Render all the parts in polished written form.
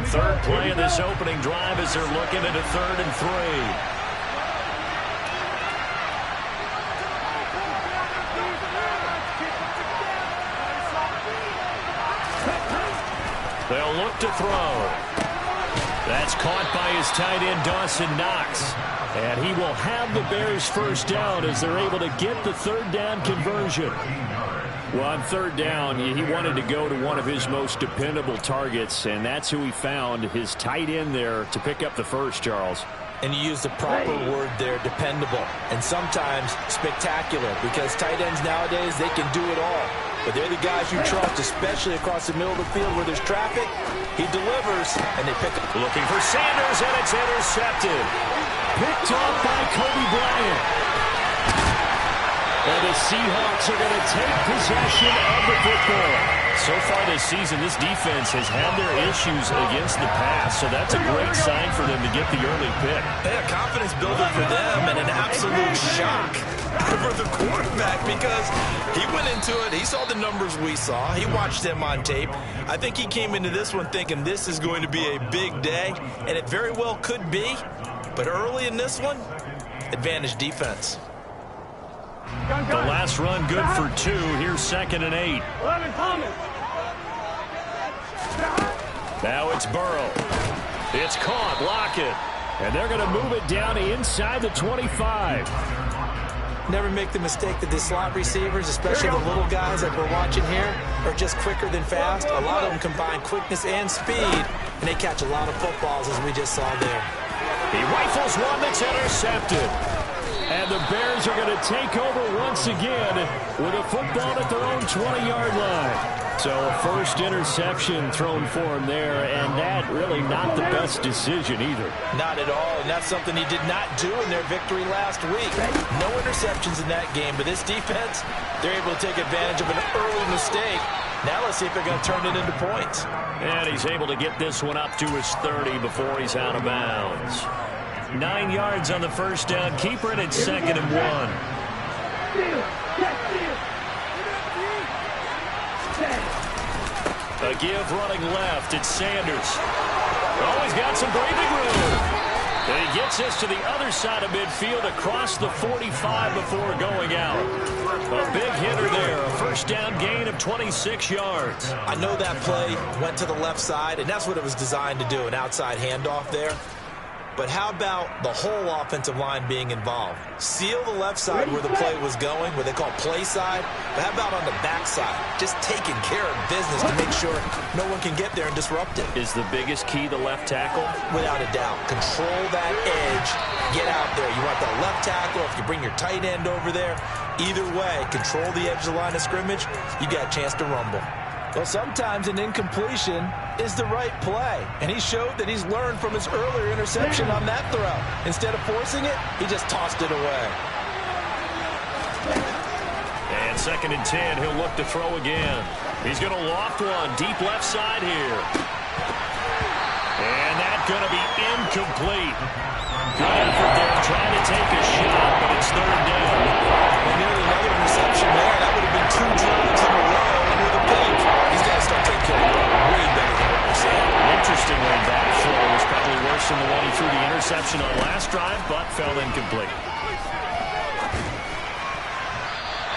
Third play of this opening drive as they're looking at a 3rd and 3. They'll look to throw. That's caught by his tight end, Dawson Knox. And he will have the Bears first down as they're able to get the 3rd down conversion. Well, on 3rd down, he wanted to go to one of his most dependable targets, and that's who he found, his tight end there, to pick up the first, Charles. And you used the proper word there, dependable, and sometimes spectacular, because tight ends nowadays, they can do it all. But they're the guys you trust, especially across the middle of the field where there's traffic. He delivers, and they pick up. Looking for Sanders, and it's intercepted. Picked off by Kobe Bryant. And the Seahawks are going to take possession of the football. So far this season, this defense has had their issues against the pass, so that's a great sign for them to get the early pick. Yeah, confidence builder for them and an absolute shock for the quarterback because he went into it. He saw the numbers we saw. He watched them on tape. I think he came into this one thinking this is going to be a big day, and it very well could be. But early in this one, advantage defense. The last run good for 2. Here's 2nd and 8. Now it's Burrow. It's caught. Lockett. And they're going to move it down inside the 25. Never make the mistake that the slot receivers, especially the little guys like we're watching here, are just quicker than fast. A lot of them combine quickness and speed, and they catch a lot of footballs, as we just saw there. He rifles one that's intercepted. And the Bears are going to take over once again with a football at their own 20-yard line. So a first interception thrown for him there, and that really not the best decision either. Not at all, and that's something he did not do in their victory last week. No interceptions in that game, but this defense, they're able to take advantage of an early mistake. Now let's see if they're going to turn it into points. And he's able to get this one up to his 30 before he's out of bounds. 9 yards on the first down. Keeper it at 2nd and 1. A give running left. It's Sanders. Oh, he's got some breathing room. And he gets us to the other side of midfield across the 45 before going out. A big hitter there. A first down gain of 26 yards. I know that play went to the left side, and that's what it was designed to do, an outside handoff there. But how about the whole offensive line being involved? Seal the left side where the play was going, what they call play side. But how about on the back side? Just taking care of business to make sure no one can get there and disrupt it. Is the biggest key the left tackle? Without a doubt. Control that edge. Get out there. You want the left tackle. If you bring your tight end over there, either way, control the edge of the line of scrimmage, you got a chance to rumble. Well, sometimes an incompletion is the right play, and he showed that he's learned from his earlier interception on that throw. Instead of forcing it, he just tossed it away. And 2nd and 10, he'll look to throw again. He's going to loft one deep left side here. And that's going to be incomplete. Good effort there, trying to take a shot, but it's 3rd down. And nearly another interception there. That would have been 2 drives in a row under the pick. He's got to start taking care of it way better than what we're seeing. Interestingly, that throw was probably worse than the one he threw the interception on last drive, but fell incomplete.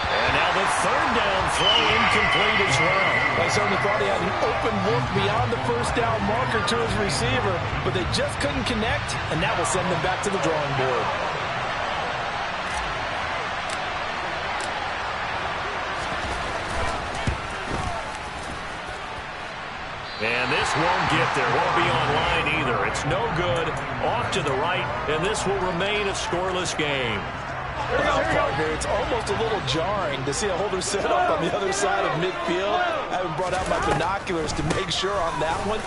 And now the 3rd down throw incomplete as well. I certainly thought he had an open look beyond the first down marker to his receiver, but they just couldn't connect, and that will send them back to the drawing board. And this won't get there. Won't be online either. It's no good. Off to the right, and this will remain a scoreless game. Well, partner, it's almost a little jarring to see a holder set up on the other side of midfield. I haven't brought out my binoculars to make sure on that one.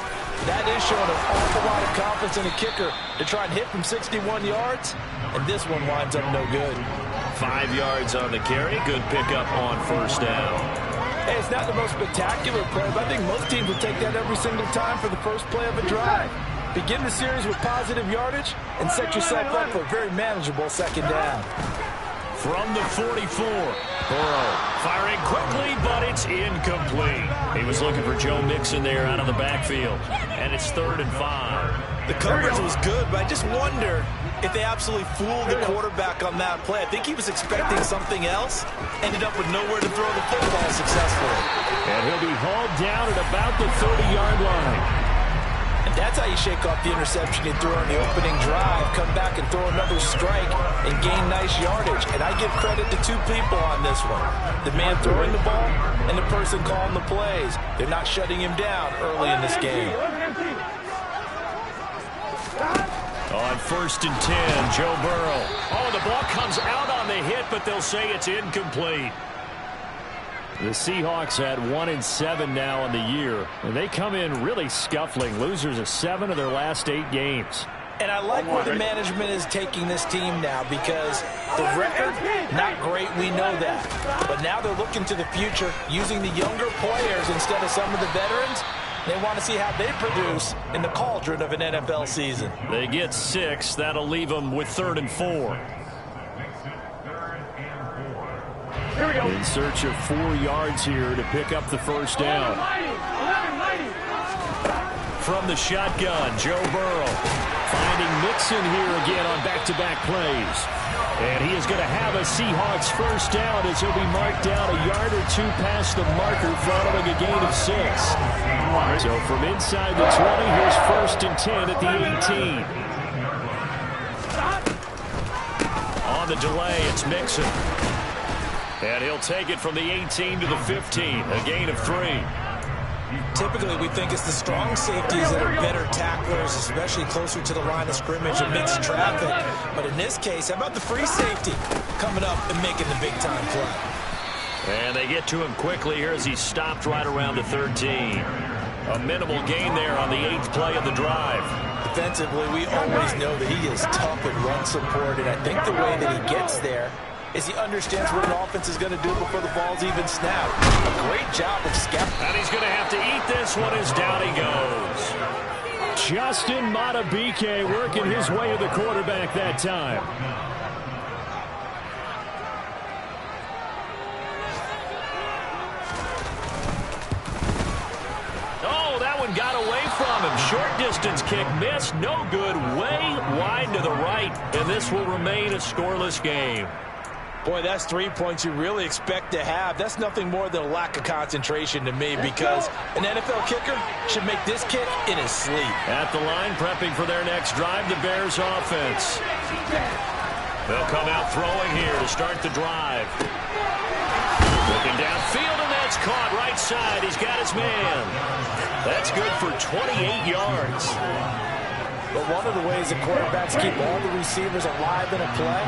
That is showing an awful lot of confidence in a kicker to try and hit from 61 yards, and this one winds up no good. 5 yards on the carry. Good pickup on first down. Hey, it's not the most spectacular play, but I think most teams will take that every single time for the first play of a drive. Begin the series with positive yardage and set yourself up for a very manageable 2nd down. From the 44, Burrow firing quickly, but it's It's incomplete. He was looking for Joe Mixon there out of the backfield. And it's 3rd and 5. The coverage was good, but I just wonder if they absolutely fooled the quarterback on that play. I think he was expecting something else. Ended up with nowhere to throw the football successfully. And he'll be hauled down at about the 30-yard line. And that's how you shake off the interception you threw on the opening drive, come back and throw another strike and gain nice yardage. And I give credit to two people on this one. The man throwing the ball and the person calling the plays. They're not shutting him down early in this game. On 1st and 10, Joe Burrow. Oh, the ball comes out on the hit, but they'll say it's incomplete. The Seahawks at 1-7 now on the year, and they come in really scuffling, losers of 7 of their last 8 games. And I like where the management is taking this team now, because the record, not great, we know that. But now they're looking to the future, using the younger players instead of some of the veterans. They want to see how they produce in the cauldron of an NFL season. They get 6. That'll leave them with 3rd and 4. In search of 4 yards here to pick up the first down. From the shotgun, Joe Burrow finding Mixon here again on back-to-back plays. And he is going to have a Seahawks first down as he'll be marked down a yard or 2 past the marker following a gain of 6. So from inside the 20, here's 1st and 10 at the 18. On the delay, it's Mixon. And he'll take it from the 18 to the 15, a gain of 3. Typically, we think it's the strong safeties that are better tacklers, especially closer to the line of scrimmage amidst traffic. But in this case, how about the free safety coming up and making the big-time play? And they get to him quickly here as he stopped right around the 13. A minimal gain there on the 8th play of the drive. Defensively, we always know that he is tough and run support, and I think the way that he gets there is he understands what an offense is going to do before the ball's even snapped. A great job of scouting. And he's going to have to eat this one as down he goes. Justin Matabike working his way to the quarterback that time. Oh, that one got away from him. Short distance kick missed. No good. Way wide to the right. And this will remain a scoreless game. Boy, that's 3 points you really expect to have. That's nothing more than a lack of concentration to me, because an NFL kicker should make this kick in his sleep. At the line, prepping for their next drive, the Bears offense. They'll come out throwing here to start the drive. Looking downfield, and that's caught right side. He's got his man. That's good for 28 yards. But one of the ways that quarterbacks keep all the receivers alive in a play,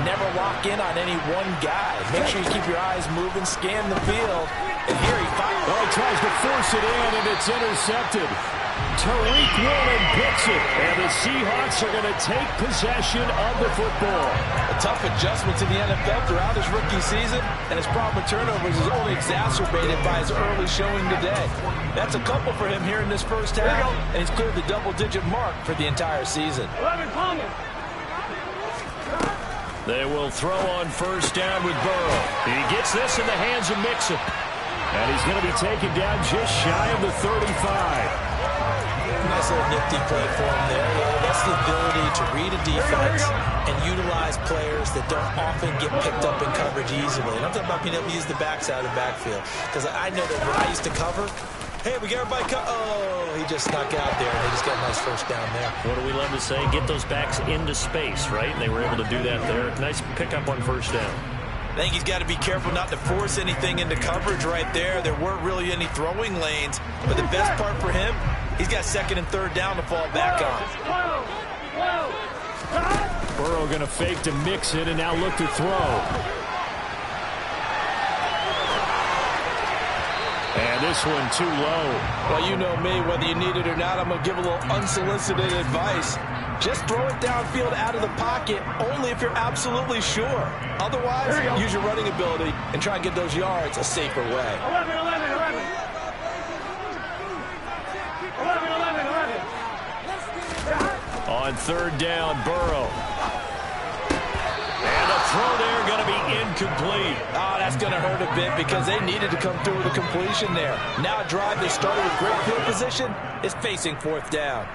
never lock in on any one guy. Make sure you keep your eyes moving, scan the field, and here he fires. Oh, he tries to force it in, and it's intercepted. Tariq Woolen picks it, and the Seahawks are going to take possession of the football. A tough adjustment to the NFL throughout his rookie season, and his problem with turnovers is only exacerbated by his early showing today. That's a couple for him here in this first half, and he's cleared the double-digit mark for the entire season. They will throw on first down with Burrow. He gets this in the hands of Mixon, and he's going to be taken down just shy of the 35. Nice little nifty play for him there. That's the ability to read a defense and utilize players that don't often get picked up in coverage easily. And I'm talking about being able to use the backside of the backfield. Because I know that when I used to cover, hey, we got everybody oh, he just snuck out there, and they just got a nice first down there. What do we love to say? Get those backs into space, right? And they were able to do that there. Nice pickup on first down. I think he's got to be careful not to force anything into coverage right there. There weren't really any throwing lanes. But the best part for him, he's got 2nd and 3rd down to fall back on. Burrow going to fake to Mixon and now look to throw. And this one too low. Well, you know me, whether you need it or not, I'm going to give a little unsolicited advice. Just throw it downfield out of the pocket only if you're absolutely sure. Otherwise, use your running ability and try and get those yards a safer way. 11. On 3rd down, Burrow. And And the throw there going to be incomplete. Oh, that's going to hurt a bit because they needed to come through with a completion there. Now a drive they started with great field position is facing 4th down.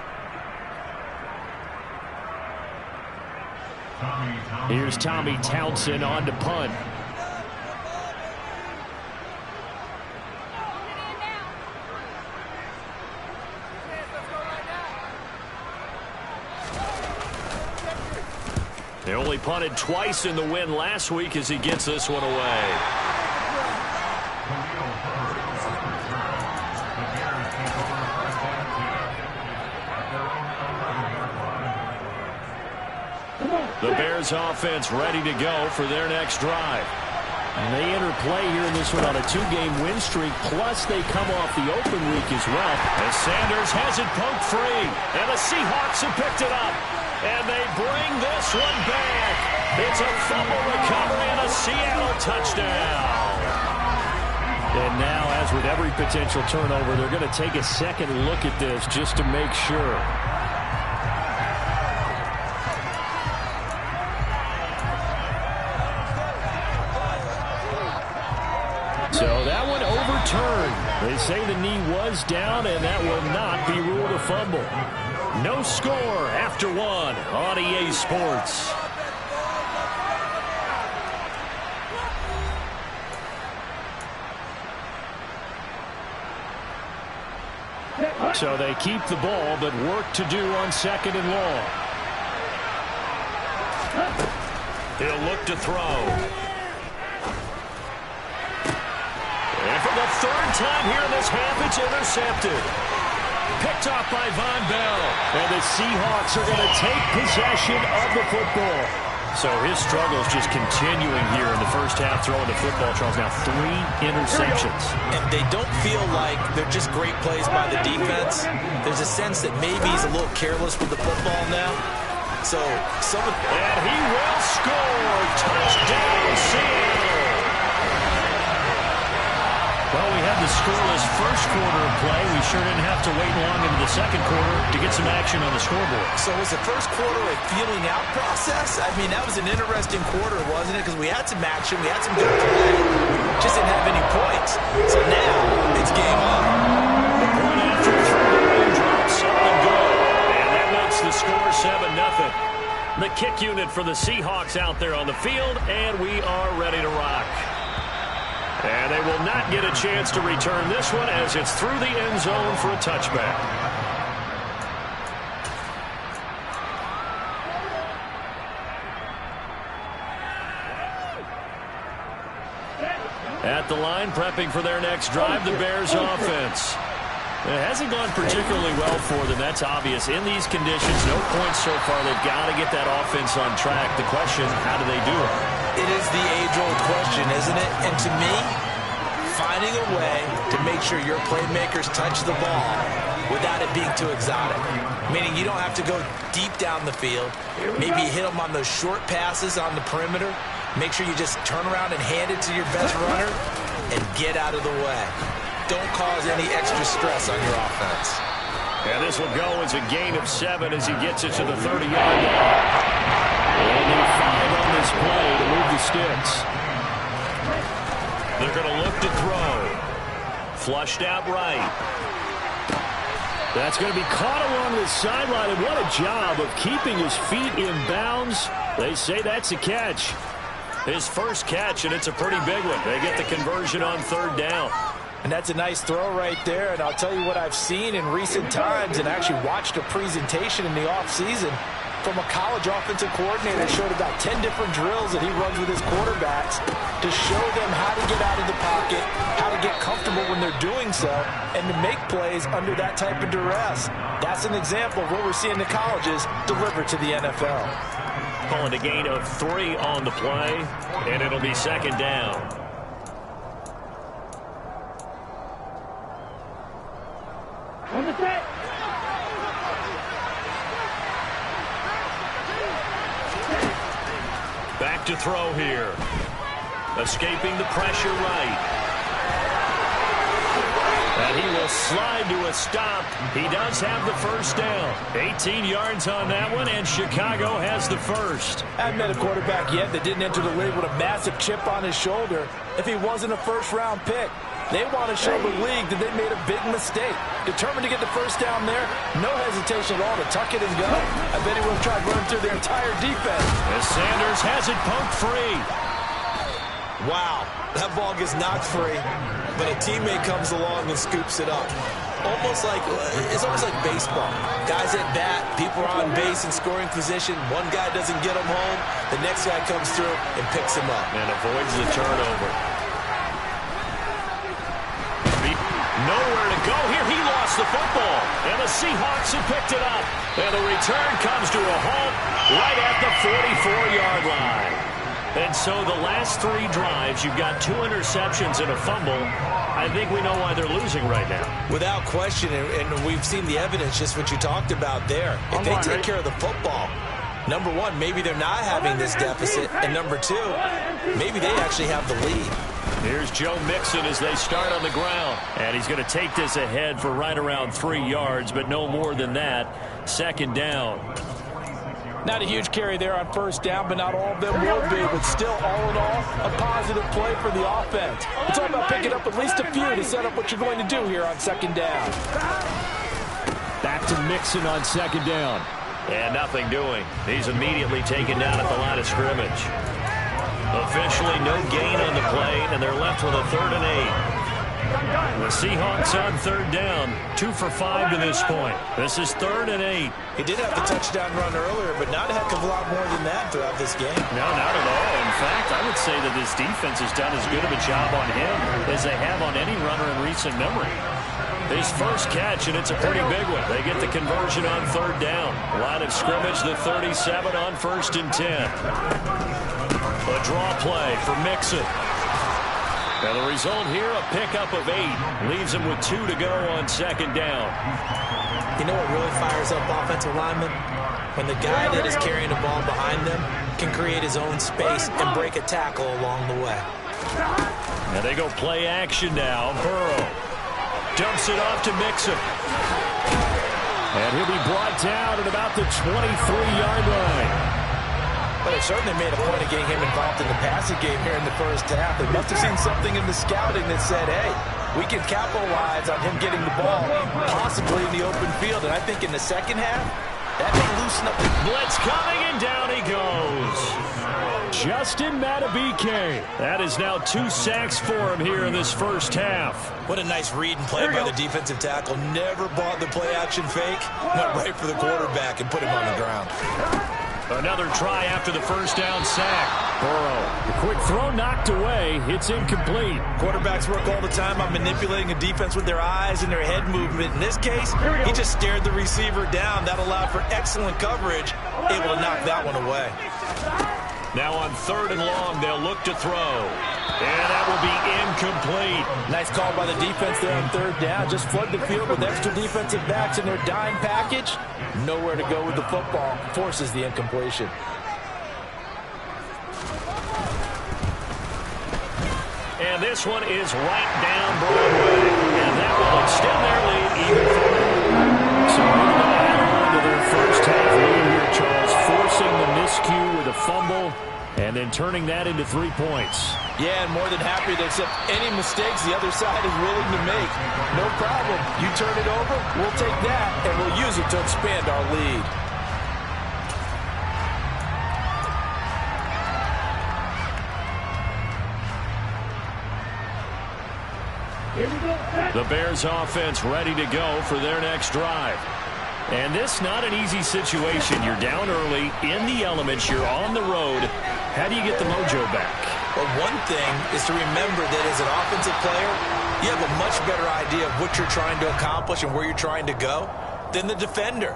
Here's Tommy Townsend on to punt. They only punted twice in the win last week as he gets this one away. The Bears offense ready to go for their next drive. And they enter play here in this one on a 2-game win streak, plus they come off the open week as well. As Sanders has it poked free, and the Seahawks have picked it up. And they bring this one back. It's a fumble recovery and a Seattle touchdown. And now, as with every potential turnover, they're going to take a second look at this just to make sure. So that one overturned. They say the knee was down, and that will not be ruled a fumble. No score after 1 on EA Sports. So they keep the ball, but work to do on 2nd and long. He'll look to throw. And for the 3rd time here in this half, it's intercepted. Picked off by Von Bell. And the Seahawks are going to take possession of the football. So his struggles just continuing here in the first half throwing the football. Charles, now 3 interceptions. And they don't feel like they're just great plays by the defense. There's a sense that maybe he's a little careless with the football now. So and he will score. Touchdown, Seattle. Well, we had the scoreless first quarter of play. We sure didn't have to wait long into the second quarter to get some action on the scoreboard. So was the first quarter a feeling out process? I mean, that was an interesting quarter, wasn't it? Because we had some action, we had some good play, just didn't have any points. So now it's game on. The point after throw drops up and good. And that makes the score 7-0. The kick unit for the Seahawks out there on the field, and we are ready to rock. And they will not get a chance to return this one as it's through the end zone for a touchback. At the line, prepping for their next drive, the Bears offense. It hasn't gone particularly well for them. That's obvious. In these conditions, no points so far. They've got to get that offense on track. The question, how do they do it? It is the age-old question, isn't it? And to me, finding a way to make sure your playmakers touch the ball without it being too exotic. Meaning you don't have to go deep down the field. Maybe hit them on those short passes on the perimeter. Make sure you just turn around and hand it to your best runner and get out of the way. Don't cause any extra stress on your offense. And this will go as a gain of 7 as he gets it to the 30-yard line. Only 5 on this play to move the sticks. They're going to look to throw. Flushed out right. That's going to be caught along the sideline, and what a job of keeping his feet in bounds. They say that's a catch. His first catch, and it's a pretty big one. They get the conversion on 3rd down. And that's a nice throw right there. And I'll tell you what I've seen in recent times and actually watched a presentation in the offseason from a college offensive coordinator. Showed about 10 different drills that he runs with his quarterbacks to show them how to get out of the pocket, how to get comfortable when they're doing so, and to make plays under that type of duress. That's an example of what we're seeing the colleges deliver to the NFL. Calling a gain of 3 on the play, and it'll be 2nd down. Back to throw here. Escaping the pressure right. And he will slide to a stop. He does have the first down. 18 yards on that one, and Chicago has the first. I haven't met a quarterback yet that didn't enter the league with a massive chip on his shoulder if he wasn't a first-round pick. They want to show the league that they made a big mistake. Determined to get the first down there, no hesitation at all to tuck it and go. I bet he would have tried running through their entire defense. As Sanders has it poked free. Wow, that ball gets knocked free, but a teammate comes along and scoops it up. It's almost like baseball. Guys at bat, people are on base in scoring position. One guy doesn't get him home. The next guy comes through and picks him up. And avoids the turnover. Nowhere to go here. He lost the football. And the Seahawks have picked it up. And the return comes to a halt right at the 44-yard line. And so the last 3 drives, you've got 2 interceptions and a fumble. I think we know why they're losing right now. Without question, and we've seen the evidence, just what you talked about there. If they take care of the football, number one, maybe they're not having this deficit. And number 2, maybe they actually have the lead. Here's Joe Mixon as they start on the ground. And he's going to take this ahead for right around 3 yards, but no more than that. Second down. Not a huge carry there on first down, but not all of them will be. But still, all in all, a positive play for the offense. It's all about picking up at least a few to set up what you're going to do here on second down. Back to Mixon on second down. And nothing doing. He's immediately taken down at the line of scrimmage. Officially no gain on the play, and they're left with a 3rd and 8. The Seahawks on 3rd down, 2 for 5 to this point. This is 3rd and 8. He did have the touchdown run earlier, but not a heck of a lot more than that throughout this game. No, not at all. In fact, I would say that this defense has done as good of a job on him as they have on any runner in recent memory. His first catch, and it's a pretty big one. They get the conversion on 3rd down. Line of scrimmage, the 37 on 1st and 10. A draw play for Mixon. Now the result here, a pickup of 8. Leaves him with 2 to go on second down. You know what really fires up offensive linemen? When the guy that is carrying the ball behind them can create his own space and break a tackle along the way. Now they go play action now. Burrow dumps it off to Mixon. And he'll be brought down at about the 23-yard line. But it certainly made a point of getting him involved in the passing game here in the first half. They must have seen something in the scouting that said, hey, we can capitalize on him getting the ball, possibly in the open field. And I think in the second half, that may loosen up the blitz coming, and down he goes. Justin Matabike. That is now 2 sacks for him here in this first half. What a nice read and play by the defensive tackle. Never bought the play action fake. Went right for the quarterback and put him on the ground. Another try after the first down sack. Burrow, the quick throw knocked away. It's incomplete. Quarterbacks work all the time on manipulating a defense with their eyes and their head movement. In this case, he just stared the receiver down. That allowed for excellent coverage, able to knock that one away. Now on 3rd and long, they'll look to throw. And that will be incomplete. Nice call by the defense there on 3rd down. Just flood the field with extra defensive backs in their dime package. Nowhere to go with the football. Forces the incompletion. And this one is right down Broadway. And that will extend their lead even further. So moving on to their first half lead here, Charles. Forcing the miscue with a fumble and then turning that into 3 points. Yeah, and more than happy to accept any mistakes the other side is willing to make. No problem. You turn it over, we'll take that, and we'll use it to expand our lead. The Bears offense ready to go for their next drive. And this not an easy situation. You're down early, in the elements, you're on the road. How do you get the mojo back? Well, one thing is to remember that as an offensive player, you have a much better idea of what you're trying to accomplish and where you're trying to go than the defender.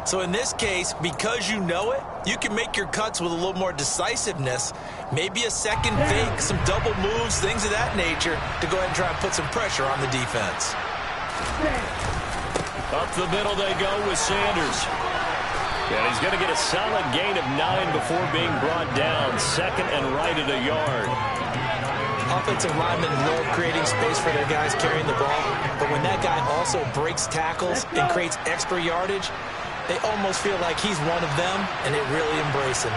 So in this case, because you know it, you can make your cuts with a little more decisiveness, maybe a second fake, some double moves, things of that nature, to go ahead and try and put some pressure on the defense. Up the middle they go with Sanders. And he's going to get a solid gain of 9 before being brought down. 2nd and right at a yard. offensive linemen love creating space for their guys carrying the ball, but when that guy also breaks tackles and creates extra yardage, they almost feel like he's one of them, and they really embrace him.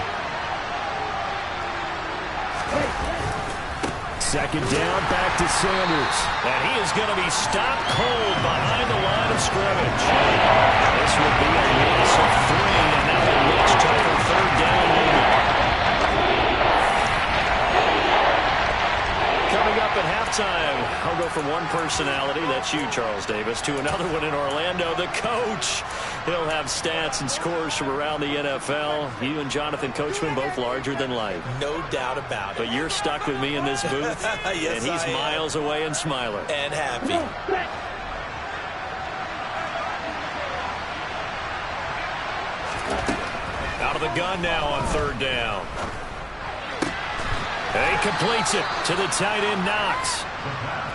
Second down, back to Sanders. And he is going to be stopped cold behind the line of scrimmage. This will be a loss of 3, and now it looks total third down lead. Coming up at halftime, I'll go from one personality, that's you, Charles Davis, to another one in Orlando, the coach. He'll have stats and scores from around the NFL. You and Jonathan Coachman both larger than life. No doubt about it. But you're stuck with me in this booth, yes, and he's miles away and smiling. And happy. Out of the gun now on third down. He completes it to the tight end, Knox.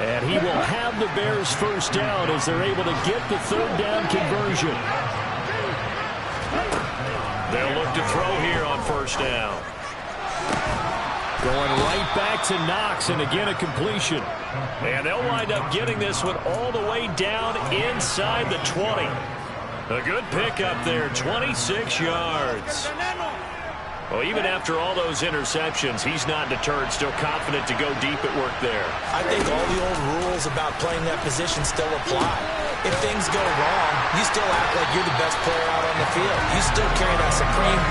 And he will have the Bears first down as they're able to get the third down conversion. They'll look to throw here on first down. Going right back to Knox, and again a completion. And they'll wind up getting this one all the way down inside the 20. A good pickup there, 26 yards. Well, even after all those interceptions, he's not deterred, still confident to go deep at work there. I think all the old rules about playing that position still apply. If things go wrong, you still act like you're the best player out on the field. You still carry that supreme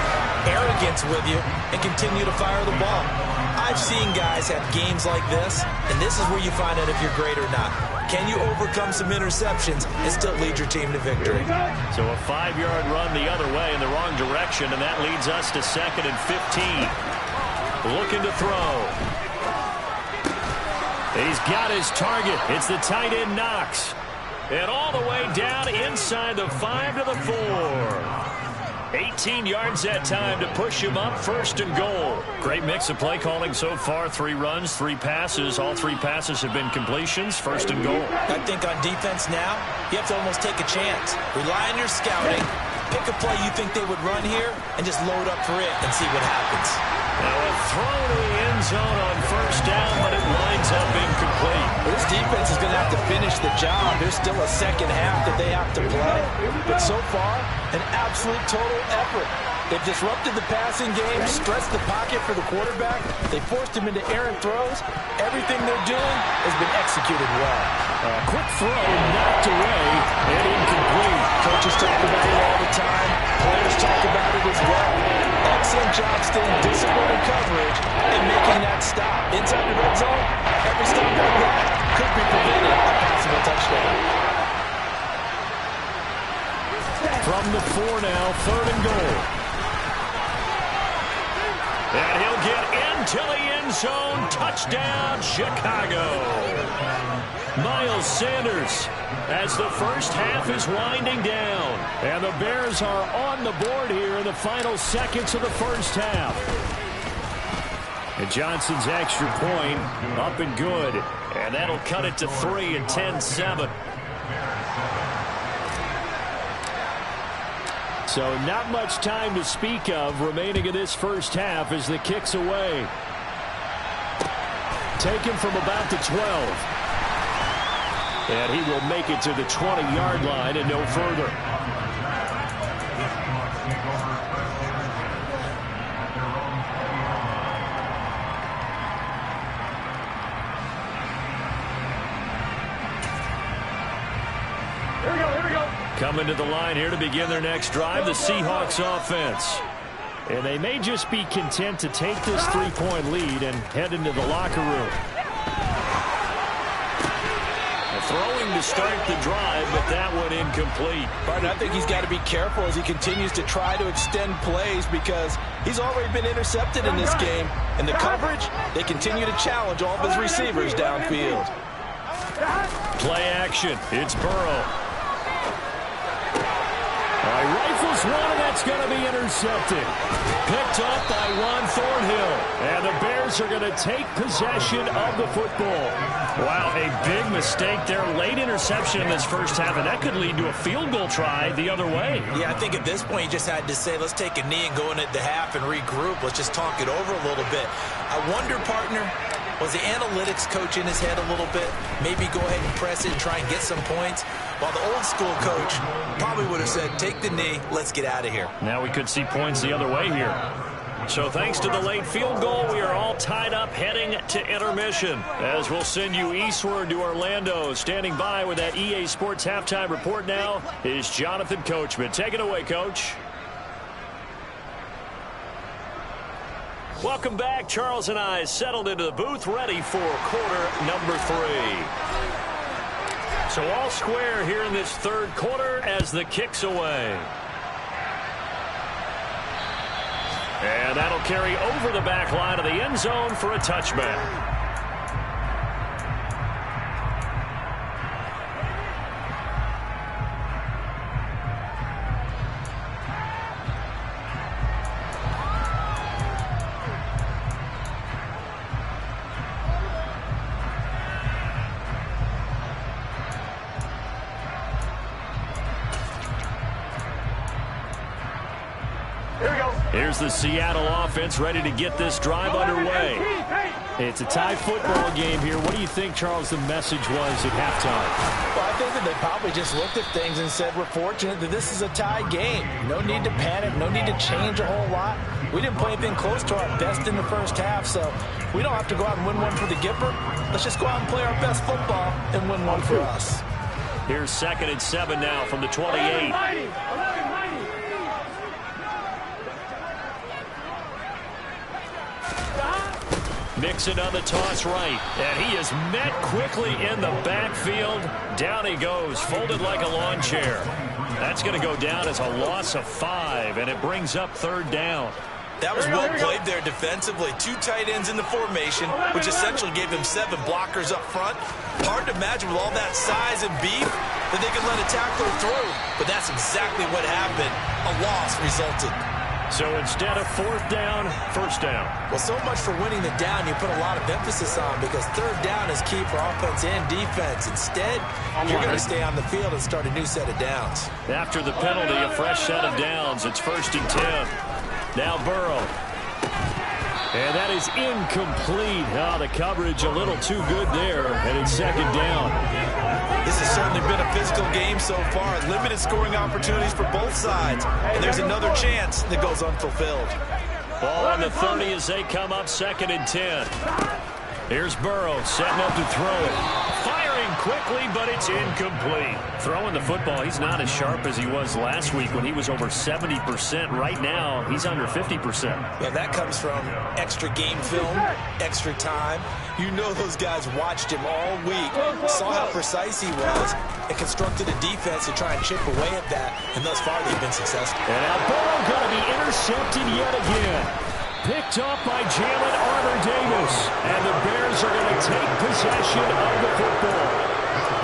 arrogance with you and continue to fire the ball. I've seen guys have games like this, and this is where you find out if you're great or not. Can you overcome some interceptions and still lead your team to victory? So a 5-yard run the other way in the wrong direction, and that leads us to 2nd and 15. Looking to throw. He's got his target. It's the tight end, Knox. And all the way down inside the 5 to the 4. 18 yards that time to push him up, 1st and goal. Great mix of play calling so far. 3 runs, 3 passes. All 3 passes have been completions, 1st and goal. I think on defense now, you have to almost take a chance. Rely on your scouting. Pick a play you think they would run here and just load up for it and see what happens. Now a throw to the end zone on 1st down, but it winds up incomplete. This defense is going to have to finish the job. There's still a second half that they have to play. But so far, an absolute total effort. They've disrupted the passing game, stretched the pocket for the quarterback. They forced him into errant throws. Everything they're doing has been executed well. Quick throw, knocked away, and incomplete. Coaches talk about it all the time. Players talk about it as well. Excellent job staying disciplined in coverage and making that stop. Inside the red zone, every stop like that could be prevented a possible touchdown. From the 4 now, 3rd and goal. And he'll get into the end zone. Touchdown, Chicago. Miles Sanders as the first half is winding down. And the Bears are on the board here in the final seconds of the first half. And Johnson's extra point up and good. And that'll cut it to 3 and 10-7. So not much time to speak of remaining in this first half as the kick's away. Taken from about the 12. And he will make it to the 20-yard line and no further. Coming to the line here to begin their next drive, the Seahawks offense. And they may just be content to take this 3-point lead and head into the locker room. Throwing to start the drive, but that one incomplete. Barton, I think he's got to be careful as he continues to try to extend plays because he's already been intercepted in this game. And the coverage, they continue to challenge all of his receivers downfield. Play action. It's Burrow. Rifles one, and that's going to be intercepted. Picked up by Ron Thornhill. And the Bears are going to take possession of the football. Wow, a big mistake there. Late interception in this first half, and that could lead to a field goal try the other way. Yeah, I think at this point you just had to say, let's take a knee and go into the half and regroup. Let's just talk it over a little bit. I wonder, partner, Was the analytics coach in his head a little bit? Maybe go ahead and press it and try and get some points? While the old school coach probably would have said, take the knee, let's get out of here. Now we could see points the other way here. So thanks to the late field goal, we are all tied up heading to intermission. As we'll send you eastward to Orlando. Standing by with that EA Sports halftime report now is Jonathan Coachman. Take it away, Coach. Welcome back. Charles and I settled into the booth, ready for quarter number 3. So all square here in this third quarter as the kick's away. And that'll carry over the back line of the end zone for a touchback. Here's the Seattle offense ready to get this drive underway. It's a tie football game here. What do you think, Charles, the message was at halftime? Well, I think that they probably just looked at things and said, we're fortunate that this is a tie game. No need to panic. No need to change a whole lot. We didn't play anything close to our best in the first half, so we don't have to go out and win one for the Gipper. Let's just go out and play our best football and win one for us. Here's 2nd and 7 now from the 28. Mixon on the toss right, and he is met quickly in the backfield. Down he goes, folded like a lawn chair. That's going to go down as a loss of 5, and it brings up 3rd down. That was well played there defensively. 2 tight ends in the formation, which essentially gave them 7 blockers up front. Hard to imagine with all that size and beef that they could let a tackler through, but that's exactly what happened. A loss resulted. So instead of 4th down, 1st down. Well, so much for winning the down you put a lot of emphasis on, because 3rd down is key for offense and defense. Instead, you're going to stay on the field and start a new set of downs. After the penalty, a fresh set of downs. It's 1st and 10. Now Burrow. And that is incomplete. Oh, the coverage a little too good there, and it's 2nd down. This has certainly been a physical game so far. Limited scoring opportunities for both sides. And there's another chance that goes unfulfilled. Ball on the 30 as they come up 2nd and 10. Here's Burrow setting up to throw it. Firing quickly, but it's incomplete. Throwing the football, he's not as sharp as he was last week when he was over 70%. Right now, he's under 50%. Yeah, that comes from extra game film, extra time. You know those guys watched him all week, saw how precise he was, and constructed a defense to try and chip away at that, and thus far they've been successful. And now Burrow going to be intercepted yet again. Picked up by Jalen Armour-Davis. And the Bears are going to take possession of the football.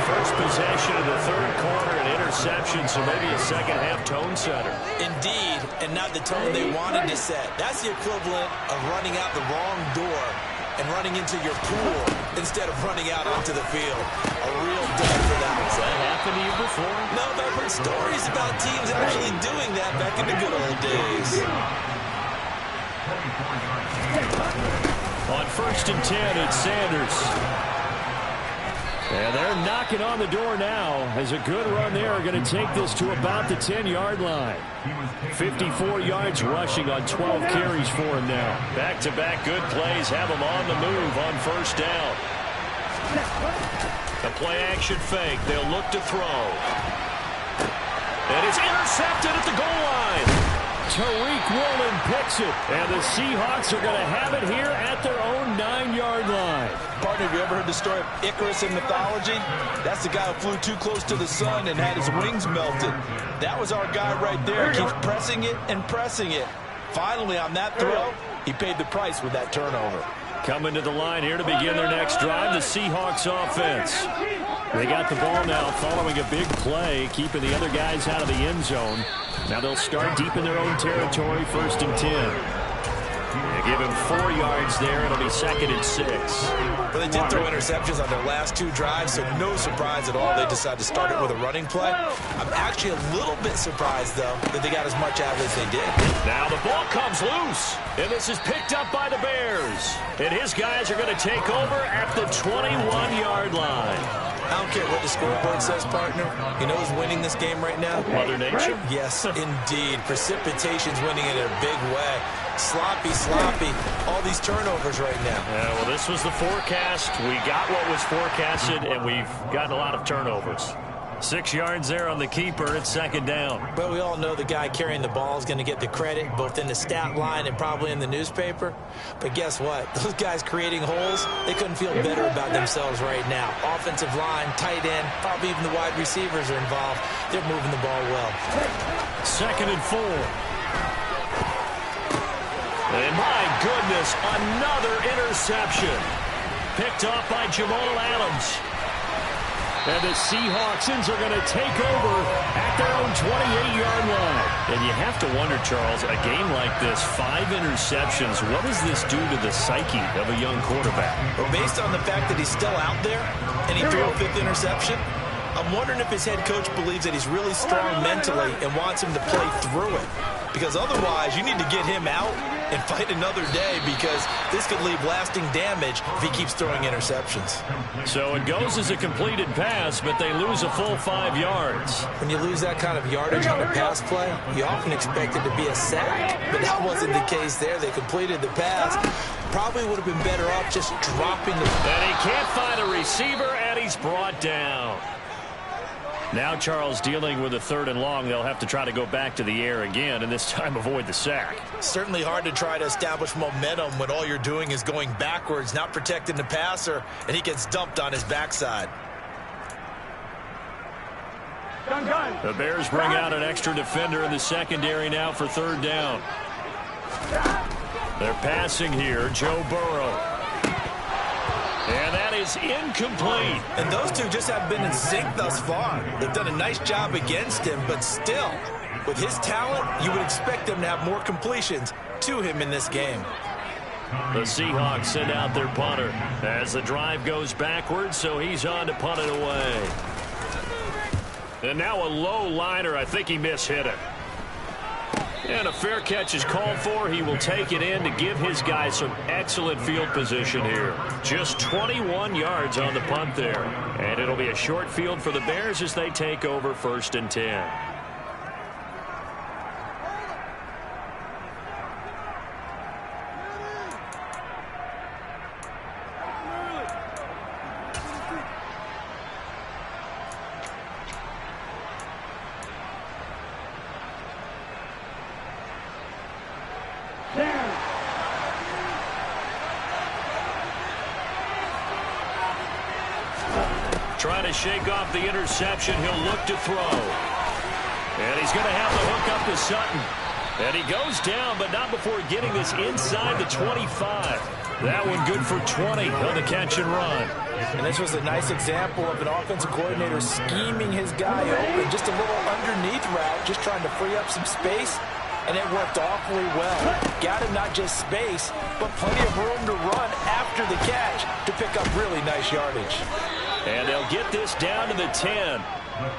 First possession of the third quarter, an interception, so maybe a second-half tone setter. Indeed, and not the tone they wanted to set. That's the equivalent of running out the wrong door and running into your pool instead of running out onto the field. A real day for that one. Has that happened to you before? No, but I've heard stories about teams actually doing that back in the good old days. On 1st and 10, it's Sanders. And they're knocking on the door now as a good run there are going to take this to about the 10-yard line. 54 yards rushing on 12 carries for him now. Back-to-back good plays have him on the move on 1st down. The play-action fake. They'll look to throw. And it's intercepted at the goal line. Tariq Woolen picks it, and the Seahawks are going to have it here at their own 9-yard line. Partner, have you ever heard the story of Icarus in mythology? That's the guy who flew too close to the sun and had his wings melted. That was our guy right there. Keeps pressing it and pressing it. Finally, on that throw, he paid the price with that turnover. Coming to the line here to begin their next drive, the Seahawks offense. They got the ball now following a big play, keeping the other guys out of the end zone. Now they'll start deep in their own territory, 1st and 10. They give him 4 yards there. It'll be 2nd and 6. But they did throw interceptions on their last 2 drives, so no surprise at all they decided to start it with a running play. I'm actually a little bit surprised, though, that they got as much out of it as they did. Now the ball comes loose, and this is picked up by the Bears. And his guys are going to take over at the 21-yard line. I don't care what the scoreboard says, partner. You know who's winning this game right now? Mother Nature? Yes, indeed. Precipitation's winning it in a big way. Sloppy, sloppy. All these turnovers right now. Yeah, well, this was the forecast. We got what was forecasted, and we've gotten a lot of turnovers. 6 yards there on the keeper. It's 2nd down. But we all know the guy carrying the ball is going to get the credit, both in the stat line and probably in the newspaper. But guess what? Those guys creating holes, they couldn't feel better about themselves right now. Offensive line, tight end, probably even the wide receivers are involved. They're moving the ball well. 2nd and 4. And my goodness, another interception. Picked off by Jamal Adams. And the Seahawks are going to take over at their own 28-yard line. And you have to wonder, Charles, a game like this, 5 interceptions, what does this do to the psyche of a young quarterback? Well, based on the fact that he's still out there and he threw a 5th interception, I'm wondering if his head coach believes that he's really strong mentally and wants him to play through it. Because otherwise, you need to get him out and fight another day, because this could leave lasting damage if he keeps throwing interceptions. So it goes as a completed pass, but they lose a full 5 yards. When you lose that kind of yardage on a pass play, you often expect it to be a sack, but that wasn't the case there. They completed the pass. Probably would have been better off just dropping the... And he can't find a receiver, and he's brought down. Now Charles dealing with a 3rd and long. They'll have to try to go back to the air again, and this time avoid the sack. Certainly hard to try to establish momentum when all you're doing is going backwards, not protecting the passer, and he gets dumped on his backside. The Bears bring out an extra defender in the secondary now for 3rd down. They're passing here, Joe Burrow. And that is incomplete. And those two just have been in sync thus far. They've done a nice job against him, but still, with his talent, you would expect them to have more completions to him in this game. The Seahawks send out their punter as the drive goes backwards, so he's on to punt it away. And now a low liner. I think he mishit it. And a fair catch is called for. He will take it in to give his guys some excellent field position here. Just 21 yards on the punt there. And it'll be a short field for the Bears as they take over 1st and 10. Trying to shake off the interception. He'll look to throw. And he's going to have to hook up to Sutton. And he goes down, but not before getting this inside the 25. That one good for 20 on the catch and run. And this was a nice example of an offensive coordinator scheming his guy open. Just a little underneath route, just trying to free up some space. And it worked awfully well. Got him not just space, but plenty of room to run after the catch to pick up really nice yardage. And they'll get this down to the 10.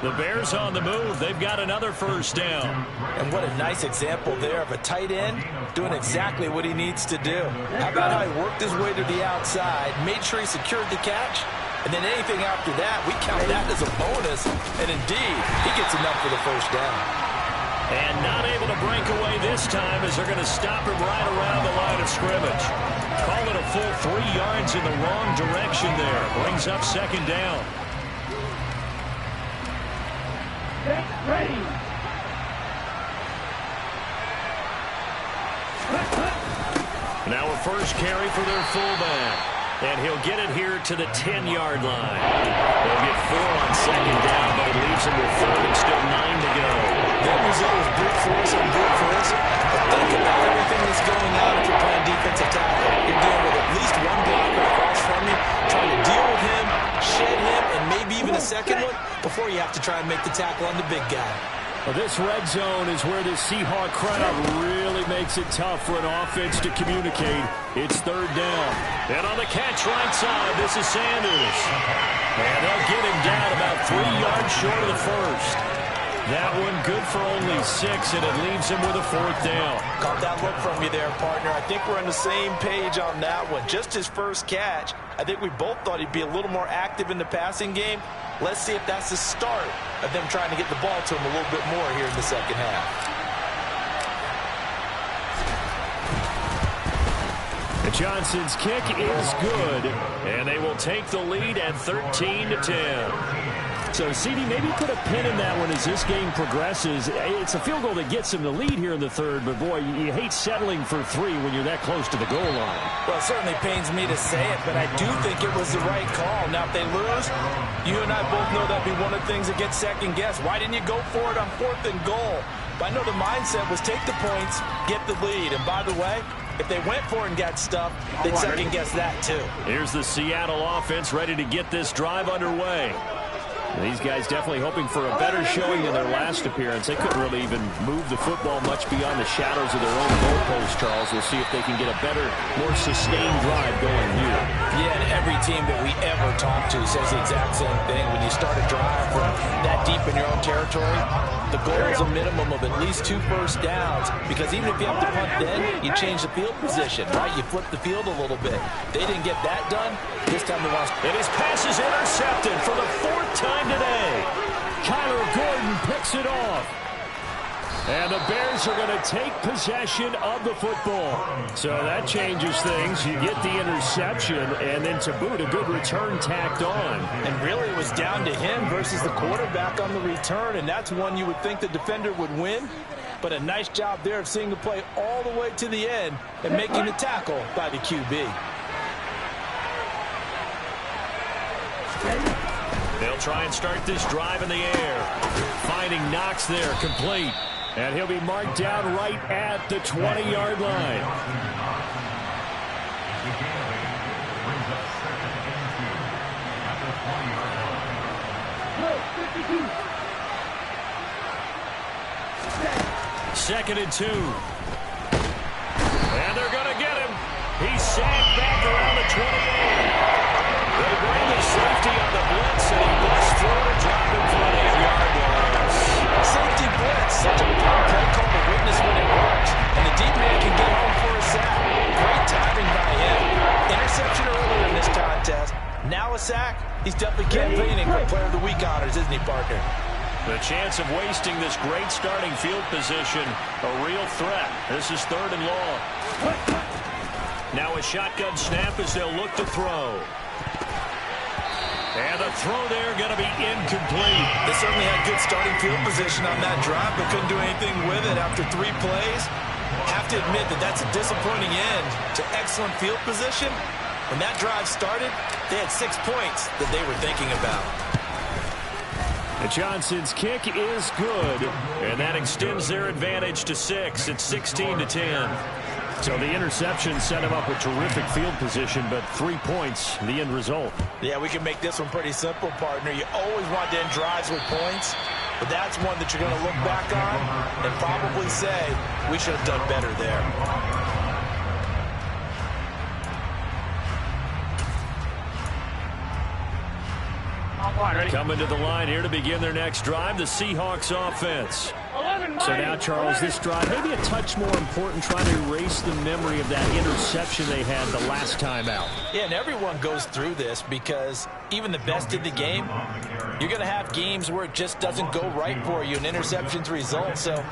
The Bears on the move. They've got another 1st down. And what a nice example there of a tight end doing exactly what he needs to do. How about how he worked his way to the outside, made sure he secured the catch, and then anything after that, we count that as a bonus. And indeed, he gets enough for the 1st down. And not able to break away this time as they're going to stop him right around the line of scrimmage. Call it a full 3 yards in the wrong direction there. Brings up 2nd down. Ready. Now a first carry for their fullback. And he'll get it here to the 10-yard line. They'll get 4 on 2nd down, but it leaves them with 3rd and still 9 to go. That result was brute force on brute force. But think about everything that's going on if you're playing defensive tackle. You're dealing with at least one blocker across from you, trying to deal with him, shed him, and maybe even a second one before you have to try and make the tackle on the big guy. Well, this red zone is where the Seahawk crowd really makes it tough for an offense to communicate. It's third down. And on the catch right side, this is Sanders. And they'll get him down about 3 yards short of the first. That one good for only 6, and it leaves him with a 4th down. Caught that look from you there, partner. I think we're on the same page on that one. Just his first catch. I think we both thought he'd be a little more active in the passing game. Let's see if that's the start of them trying to get the ball to him a little bit more here in the second half. Johnson's kick is good, and they will take the lead at 13-10. So, CD, maybe put a pin in that one as this game progresses. It's a field goal that gets him the lead here in the third, but, boy, you hate settling for 3 when you're that close to the goal line. Well, it certainly pains me to say it, but I do think it was the right call. Now, if they lose, you and I both know that'd be one of the things that gets second-guessed. Why didn't you go for it on 4th and goal? But I know the mindset was take the points, get the lead. And, by the way, if they went for it and got stuffed, they'd second-guess that, too. Here's the Seattle offense ready to get this drive underway. These guys definitely hoping for a better showing than their last appearance. They couldn't really even move the football much beyond the shadows of their own goalpost, Charles. We'll see if they can get a better, more sustained drive going here. Yeah, and every team that we ever talk to says the exact same thing. When you start a drive from that deep in your own territory, the goal is a minimum of at least 2 first downs, because even if you have to punt then, you change the field position, right? You flip the field a little bit. They didn't get that done. This time they lost. And his pass is intercepted for the 4th time today. Kyler Gordon picks it off. And the Bears are going to take possession of the football. So that changes things. You get the interception, and then to boot, a good return tacked on. And really it was down to him versus the quarterback on the return, and that's one you would think the defender would win. But a nice job there of seeing the play all the way to the end and making the tackle by the QB. They'll try and start this drive in the air. Finding Knox there, complete. And he'll be marked down right at the 20-yard line. Second and 2. And they're going to get him. He's sacked back around the 28. They bring the safety on the blitz, and he busts through to drop him for an 8-yard loss. Safety blitz, such a power play call to witness when it works. And the deep man can get home for a sack. Great timing by him. Interception earlier in this contest. Now a sack. He's definitely campaigning for Player of the Week honors, isn't he, partner? The chance of wasting this great starting field position, a real threat. This is 3rd and long. Now a shotgun snap as they'll look to throw. And the throw there going to be incomplete. They certainly had good starting field position on that drive, but couldn't do anything with it after 3 plays. Have to admit that that's a disappointing end to excellent field position. When that drive started, they had 6 points that they were thinking about. And Johnson's kick is good, and that extends their advantage to 6. It's 16-10. So the interception set him up with terrific field position, but 3 points, the end result. Yeah, we can make this one pretty simple, partner. You always want to end drives with points, but that's one that you're going to look back on and probably say, we should have done better there. Coming to the line here to begin their next drive, the Seahawks offense. So now, Charles, this drive maybe a touch more important, trying to erase the memory of that interception they had the last time out. Yeah, and everyone goes through this because even the best in the game, you're going to have games where it just doesn't go right for you, and interceptions result. So,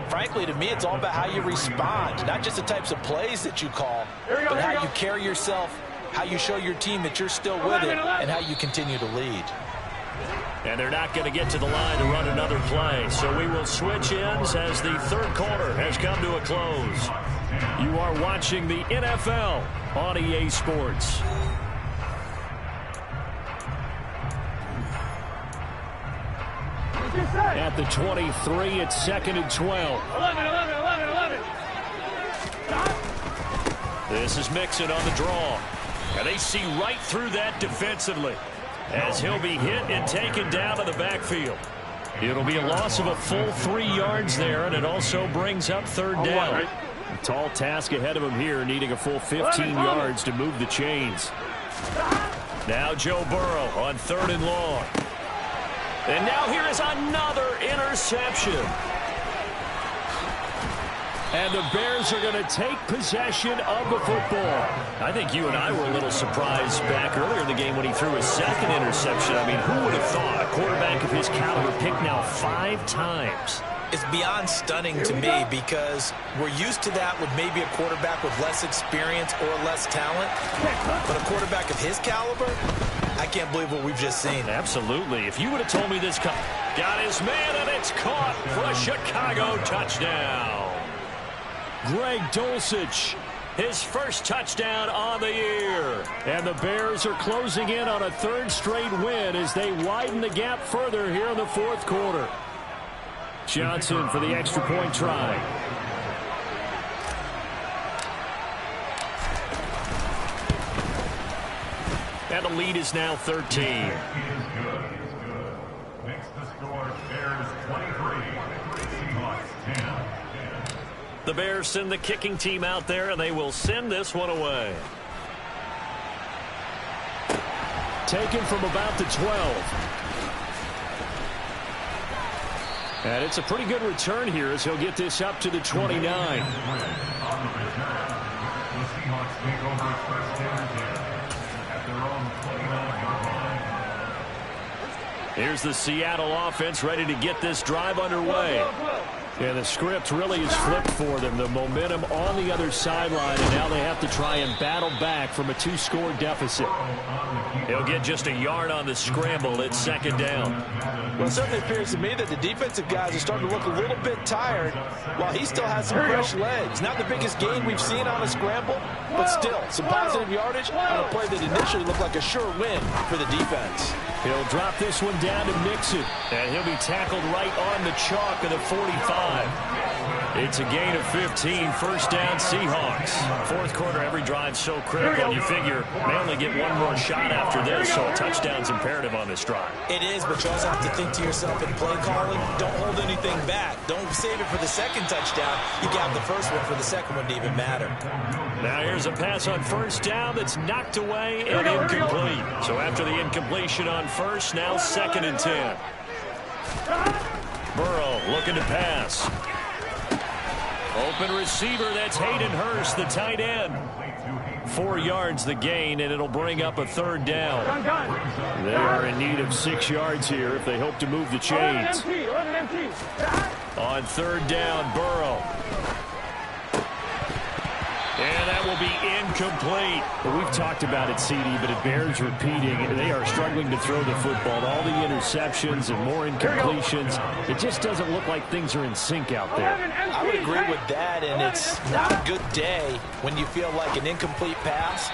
frankly, to me, it's all about how you respond, not just the types of plays that you call, but how you carry yourself, how you show your team that you're still with it, and how you continue to lead. And they're not going to get to the line to run another play. So we will switch ends as the third quarter has come to a close. You are watching the NFL on EA Sports. At the 23, it's 2nd and 12. 11. This is Mixon on the draw. And they see right through that defensively, as he'll be hit and taken down to the backfield. It'll be a loss of a full 3 yards there, and it also brings up third down. A tall task ahead of him here, needing a full 15 yards to move the chains. Now Joe Burrow on 3rd and long. And now here is another interception. And the Bears are going to take possession of the football. I think you and I were a little surprised back earlier in the game when he threw his 2nd interception. I mean, who would have thought a quarterback of his caliber picked now 5 times? It's beyond stunning to me because we're used to that with maybe a quarterback with less experience or less talent. But a quarterback of his caliber, I can't believe what we've just seen. Absolutely. If you would have told me this, got his man, and it's caught for a Chicago touchdown. Greg Dulcich, his first touchdown on the year. And the Bears are closing in on a 3rd straight win as they widen the gap further here in the 4th quarter. Johnson for the extra point try. And the lead is now 13. Makes the score Bears 23, Seahawks 10. The Bears send the kicking team out there, and they will send this one away. Taken from about the 12. And it's a pretty good return here as he'll get this up to the 29. Here's the Seattle offense ready to get this drive underway. And the script really is flipped for them. The momentum on the other sideline, and now they have to try and battle back from a 2-score deficit. He'll get just a yard on the scramble. It's 2nd down. Well, it certainly appears to me that the defensive guys are starting to look a little bit tired while he still has some fresh legs. Not the biggest gain we've seen on a scramble, but still some positive yardage on a play that initially looked like a sure win for the defense. He'll drop this one down to Mixon, and he'll be tackled right on the chalk of the 45. It's a gain of 15, 1st down Seahawks. 4th quarter, every drive's so critical. You figure may only get one more shot after this, so a touchdown's imperative on this drive. It is, but you also have to think to yourself in play calling, don't hold anything back. Don't save it for the 2nd touchdown. You got the 1st one for the 2nd one to even matter. Now here's a pass on 1st down that's knocked away and incomplete. So after the incompletion on 1st, now 2nd and 10. Burrow looking to pass. Open receiver, that's Hayden Hurst, the tight end. 4 yards the gain, and it'll bring up a 3rd down. They are in need of 6 yards here if they hope to move the chains. On 3rd down, Burrow. And that will be incomplete. Well, we've talked about it, CD, but it bears repeating. They are struggling to throw the football. All the interceptions and more incompletions. It just doesn't look like things are in sync out there. I would agree with that, and it's not a good day when you feel like an incomplete pass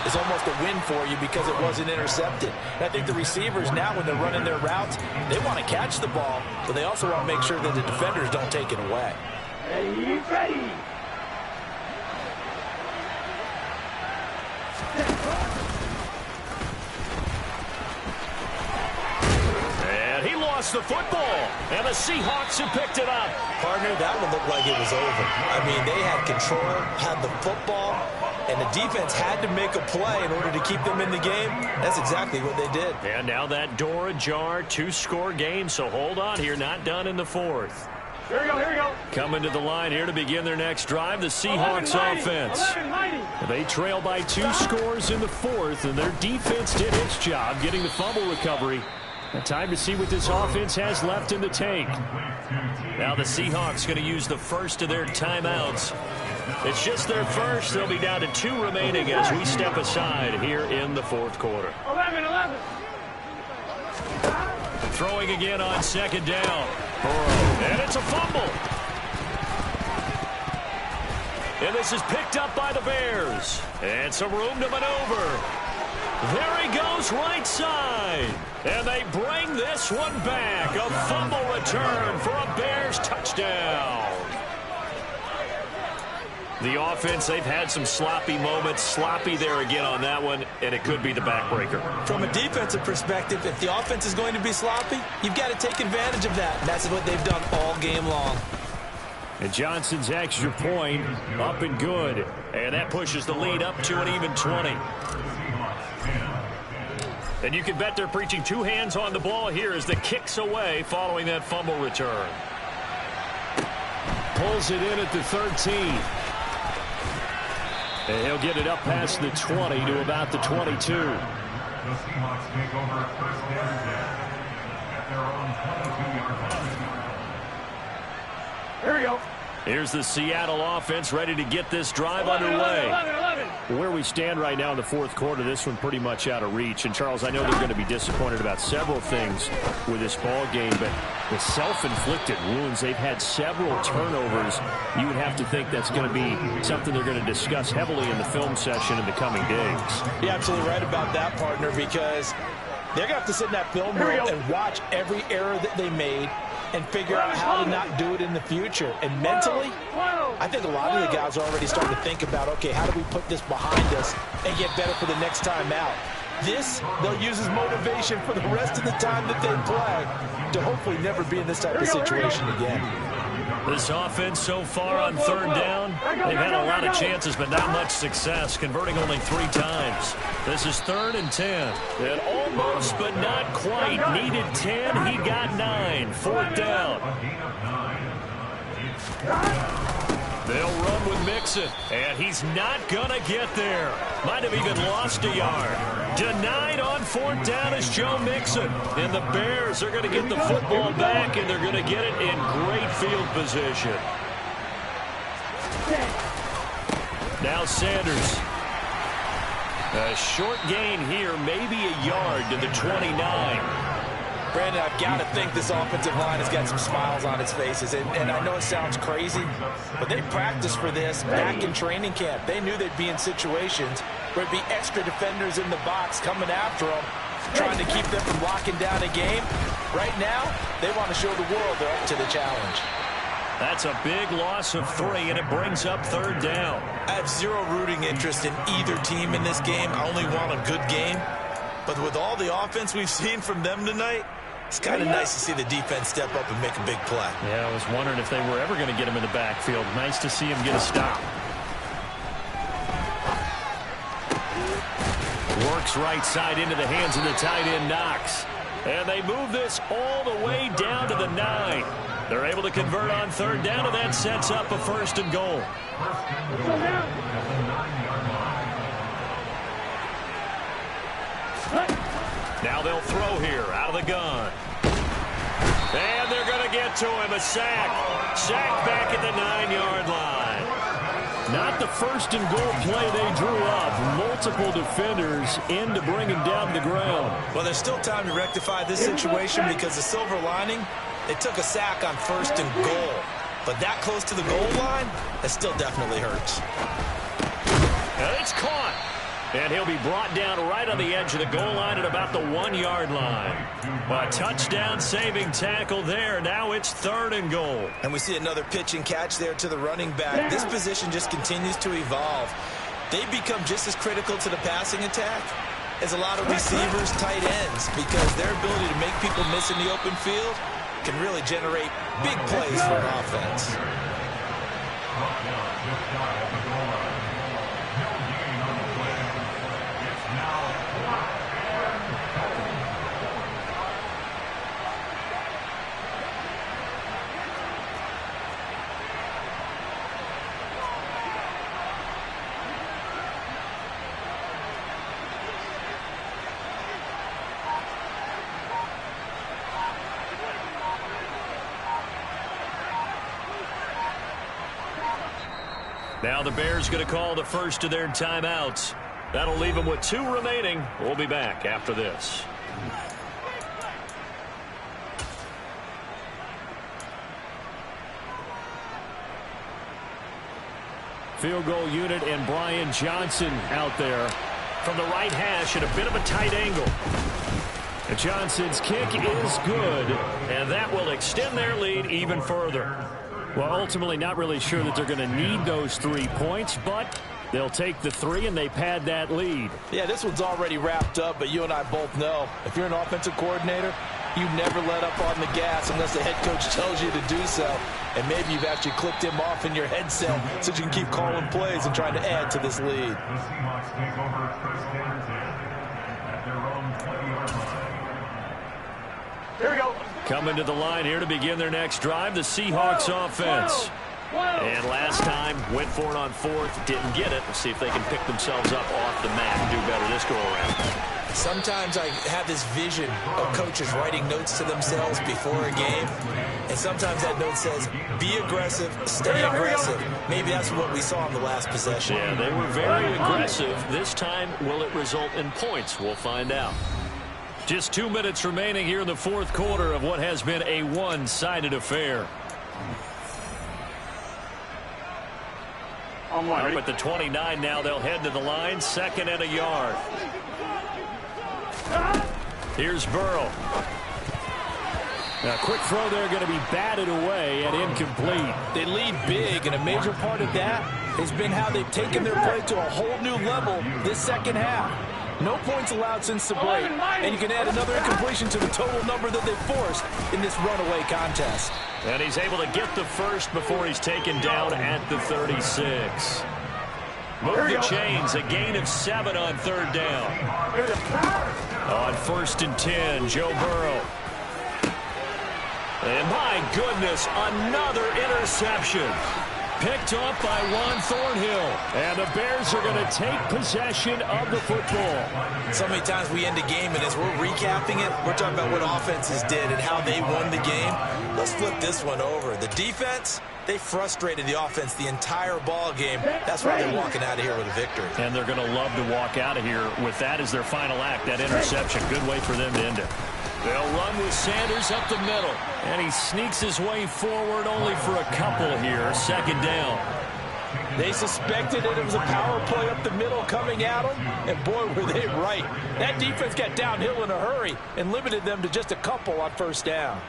is almost a win for you because it wasn't intercepted. And I think the receivers now, when they're running their routes, they want to catch the ball, but they also want to make sure that the defenders don't take it away. Ready. And he lost the football, and the Seahawks have picked it up. Partner, that one looked like it was over. I mean, they had control, had the football, and the defense had to make a play in order to keep them in the game. That's exactly what they did. And now that door ajar, 2-score game, so hold on here, not done in the 4th. Here we go. Coming to the line here to begin their next drive, the Seahawks offense. They trail by 2 scores in the 4th, and their defense did its job getting the fumble recovery. Time to see what this offense has left in the tank. Now the Seahawks going to use the first of their timeouts. It's just their first. They'll be down to 2 remaining as we step aside here in the 4th quarter. 11. Throwing again on 2nd down. Burrow, and it's a fumble. And this is picked up by the Bears. And some room to maneuver. There he goes right side. And they bring this one back. A fumble return for a Bears touchdown. The offense, they've had some sloppy moments. Sloppy there again on that one, and it could be the backbreaker. From a defensive perspective, if the offense is going to be sloppy, you've got to take advantage of that. And that's what they've done all game long. And Johnson's extra point up and good. And that pushes the lead up to an even 20. And you can bet they're preaching two hands on the ball here as the kick's away following that fumble return. Pulls it in at the 13. And he'll get it up past the 20 to about the 22. The Seahawks take over first down at their own 22-yard line. Here we go. Here's the Seattle offense ready to get this drive underway. 11. Where we stand right now in the fourth quarter, this one pretty much out of reach. And, Charles, I know they're going to be disappointed about several things with this ball game, but the self-inflicted wounds, they've had several turnovers. You would have to think that's going to be something they're going to discuss heavily in the film session in the coming days. You're absolutely right about that, partner, because they're going to have to sit in that film room and watch every error that they made and figure out how to not do it in the future. And mentally, I think a lot of the guys are already starting to think about, okay, how do we put this behind us and get better for the next time out? This, they'll use as motivation for the rest of the time that they play to hopefully never be in this type of situation again. This offense so far on third down, they've had a lot of chances, but not much success, converting only 3 times. This is 3rd and 10. And almost, but not quite. Needed 10, he got 9. 4th down. They'll run with Mixon, and he's not going to get there. Might have even lost a yard. Denied on 4th down is Joe Mixon. And the Bears are going to get the football back, and they're going to get it in great field position. Now Sanders. A short gain here, maybe a yard to the 29. Brandon, I've got to think this offensive line has got some smiles on its faces. And I know it sounds crazy, but they practiced for this back in training camp. They knew they'd be in situations where it'd be extra defenders in the box coming after them, trying to keep them from locking down a game. Right now, they want to show the world they're up to the challenge. That's a big loss of 3, and it brings up 3rd down. I have zero rooting interest in either team in this game. I only want a good game. But with all the offense we've seen from them tonight, it's kind of nice to see the defense step up and make a big play. Yeah, I was wondering if they were ever going to get him in the backfield. Nice to see him get a stop. Works right side into the hands of the tight end, Knox. And they move this all the way down to the 9. They're able to convert on 3rd down, and that sets up a 1st and goal. Now they'll throw here out of the gun. And they're going to get to him. A sack. Sack back at the 9-yard line. Not the 1st and goal play they drew up. Multiple defenders in to bring him down to the ground. Well, there's still time to rectify this situation because the silver lining, they took a sack on 1st and goal. But that close to the goal line, that still definitely hurts. And it's caught. And he'll be brought down right on the edge of the goal line at about the 1-yard line. A touchdown-saving tackle there. Now it's 3rd and goal. And we see another pitch and catch there to the running back. This position just continues to evolve. They become just as critical to the passing attack as a lot of receivers, tight ends, because their ability to make people miss in the open field can really generate big plays for an offense. Now the Bears going to call the first of their timeouts. That'll leave them with 2 remaining. We'll be back after this. Field goal unit and Brian Johnson out there from the right hash at a bit of a tight angle. And Johnson's kick is good, and that will extend their lead even further. Well, ultimately not really sure that they're going to need those 3 points, but they'll take the 3 and they pad that lead. Yeah, this one's already wrapped up, but you and I both know if you're an offensive coordinator, you never let up on the gas unless the head coach tells you to do so. And maybe you've actually clicked him off in your headset so you can keep calling plays and trying to add to this lead. The Seahawks take over first down at their own 20-yard line. Here we go. Coming to the line here to begin their next drive, the Seahawks offense. And last time, went for it on 4th, didn't get it. We'll see if they can pick themselves up off the mat and do better this go-around. Sometimes I have this vision of coaches writing notes to themselves before a game, and sometimes that note says, be aggressive, stay aggressive. Maybe that's what we saw in the last possession. Yeah, they were very aggressive. This time, will it result in points? We'll find out. Just 2 minutes remaining here in the 4th quarter of what has been a one-sided affair. Up at the 29 now, they'll head to the line, 2nd and a yard. Here's Burrow. A quick throw there, going to be batted away and incomplete. They lead big, and a major part of that has been how they've taken their play to a whole new level this second half. No points allowed since the break, and you can add another incompletion to the total number that they forced in this runaway contest. And he's able to get the first before he's taken down at the 36. Move the chains, a gain of 7 on 3rd down. On 1st and 10, Joe Burrow. And my goodness, another interception. Picked off by Juan Thornhill. And the Bears are going to take possession of the football. So many times we end a game, and as we're recapping it, we're talking about what offenses did and how they won the game. Let's flip this one over. The defense, they frustrated the offense the entire ball game. That's why they're walking out of here with a victory. And they're going to love to walk out of here with that as their final act, that interception. Good way for them to end it. They'll run with Sanders up the middle. And he sneaks his way forward only for a couple here. 2nd down. They suspected that it was a power play up the middle coming at them, and boy, were they right. That defense got downhill in a hurry and limited them to just a couple on 1st down.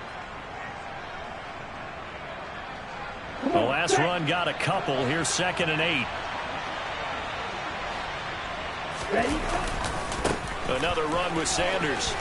The last run got a couple. Here's 2nd and 8. Another run with Sanders.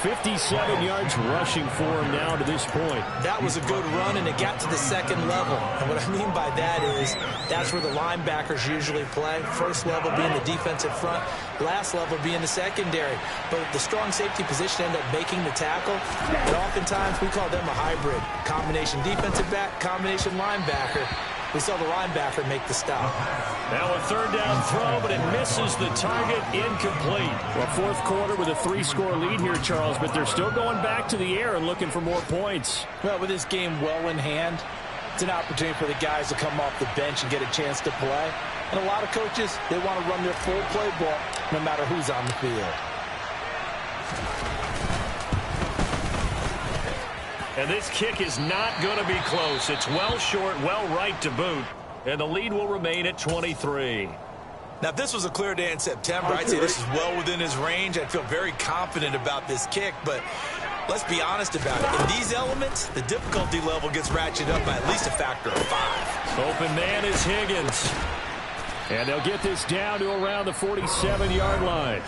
57 yards rushing for him now to this point. That was a good run, and it got to the 2nd level. And what I mean by that is that's where the linebackers usually play. 1st level being the defensive front, last level being the secondary. But the strong safety position ended up making the tackle. And oftentimes we call them a hybrid. Combination defensive back, combination linebacker. We saw the linebacker make the stop. Now a 3rd down throw, but it misses the target, incomplete. Well, 4th quarter with a 3-score lead here, Charles, but they're still going back to the air and looking for more points. Well, with this game well in hand, it's an opportunity for the guys to come off the bench and get a chance to play. And a lot of coaches, they want to run their full playbook no matter who's on the field. And this kick is not going to be close. It's well short, well right to boot. And the lead will remain at 23. Now, if this was a clear day in September, I'd say this is well within his range. I'd feel very confident about this kick, but let's be honest about it. In these elements, the difficulty level gets ratcheted up by at least a factor of 5. Open man is Higgins. And they'll get this down to around the 47-yard line.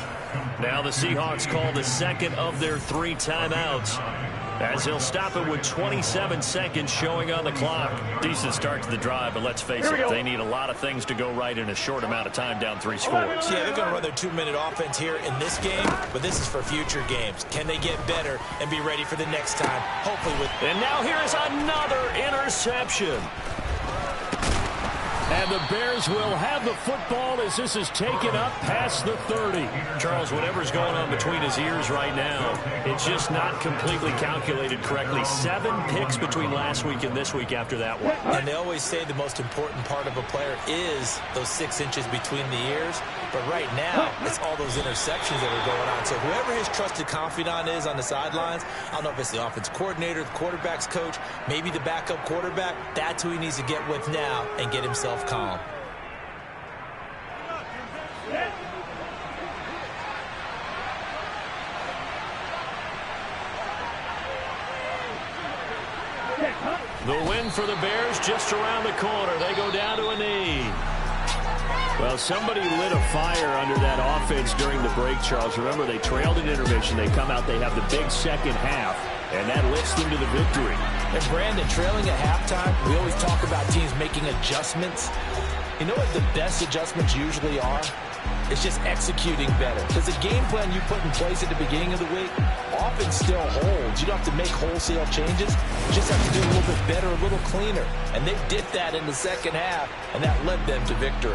Now the Seahawks call the 2nd of their 3 timeouts, as he'll stop it with 27 seconds showing on the clock. Decent start to the drive, but let's face it, they need a lot of things to go right in a short amount of time, down 3 scores. Yeah, they're going to run their 2-minute offense here in this game, but this is for future games. Can they get better and be ready for the next time? Hopefully with... And now here's another interception. And the Bears will have the football as this is taken up past the 30. Charles, whatever's going on between his ears right now, it's just not completely calculated correctly. 7 picks between last week and this week after that one. And they always say the most important part of a player is those 6 inches between the ears. But right now, it's all those interceptions that are going on. So whoever his trusted confidant is on the sidelines, I don't know if it's the offense coordinator, the quarterback's coach, maybe the backup quarterback, that's who he needs to get with now and get himself calm. The win for the Bears just around the corner. They go down to a knee. Well, somebody lit a fire under that offense during the break, Charles. Remember, they trailed in intermission. They come out, they have the big second half, and that lifts them to the victory. And Brandon, trailing at halftime, we always talk about teams making adjustments. You know what the best adjustments usually are? It's just executing better. Because the game plan you put in place at the beginning of the week often still holds. You don't have to make wholesale changes. You just have to do a little bit better, a little cleaner. And they did that in the second half, and that led them to victory.